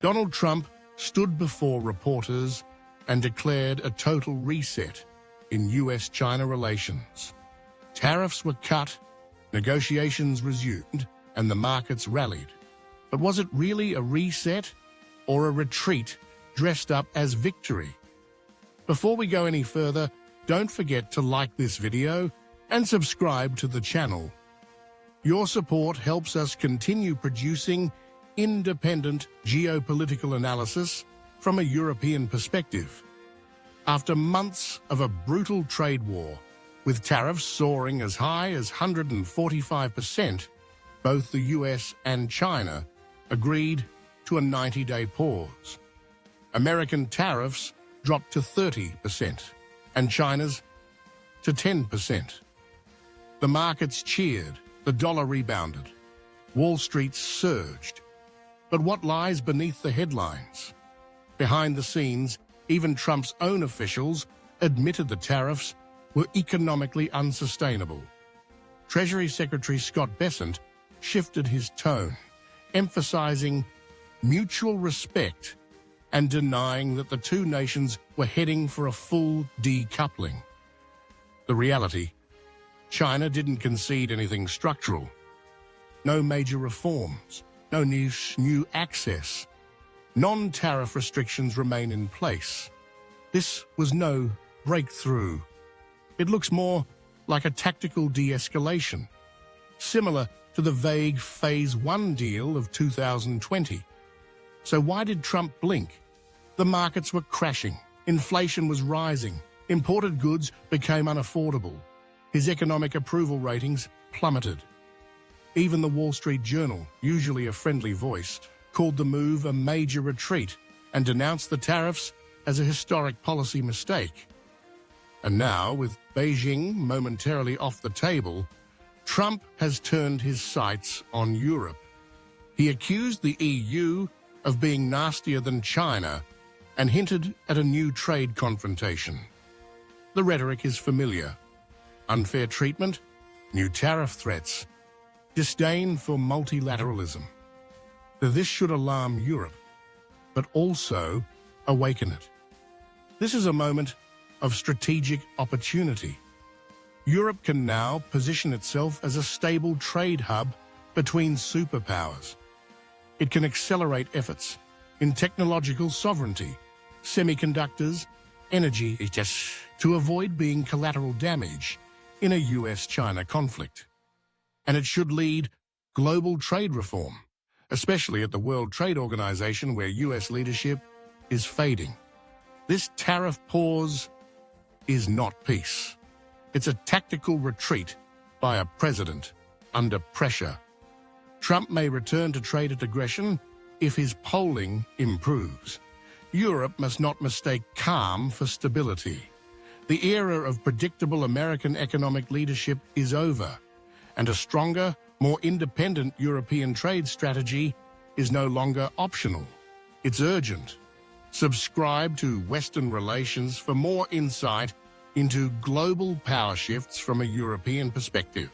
Donald Trump stood before reporters and declared a total reset in US-China relations. Tariffs were cut, negotiations resumed, and the markets rallied. But was it really a reset or a retreat dressed up as victory? Before we go any further, don't forget to like this video and subscribe to the channel. Your support helps us continue producing independent geopolitical analysis from a European perspective. After months of a brutal trade war, with tariffs soaring as high as 145%, both the US and China agreed to a 90-day pause. American tariffs dropped to 30% and China's to 10%. The markets cheered, the dollar rebounded, Wall Street surged. But what lies beneath the headlines? Behind the scenes, even Trump's own officials admitted the tariffs were economically unsustainable. Treasury Secretary Scott Bessent shifted his tone, emphasizing mutual respect and denying that the two nations were heading for a full decoupling. The reality: China didn't concede anything structural. No major reforms, no new access. Non-tariff restrictions remain in place. This was no breakthrough. It looks more like a tactical de-escalation, similar to the vague Phase 1 deal of 2020. So why did Trump blink? The markets were crashing, inflation was rising, imported goods became unaffordable. His economic approval ratings plummeted. Even the Wall Street Journal, usually a friendly voice, called the move a major retreat and denounced the tariffs as a historic policy mistake. And now, with Beijing momentarily off the table, Trump has turned his sights on Europe. He accused the EU of being nastier than China and hinted at a new trade confrontation. The rhetoric is familiar: unfair treatment, new tariff threats, disdain for multilateralism. This should alarm Europe, but also awaken it. This is a moment of strategic opportunity. Europe can now position itself as a stable trade hub between superpowers. It can accelerate efforts in technological sovereignty, semiconductors, energy, to avoid being collateral damage in a US-China conflict. And it should lead global trade reform, especially at the World Trade Organization, where US leadership is fading. This tariff pause is not peace. It's a tactical retreat by a president under pressure. Trump may return to trade aggression if his polling improves. Europe must not mistake calm for stability. The era of predictable American economic leadership is over, and a stronger, more independent European trade strategy is no longer optional. It's urgent. Subscribe to Western Relations for more insight into global power shifts from a European perspective.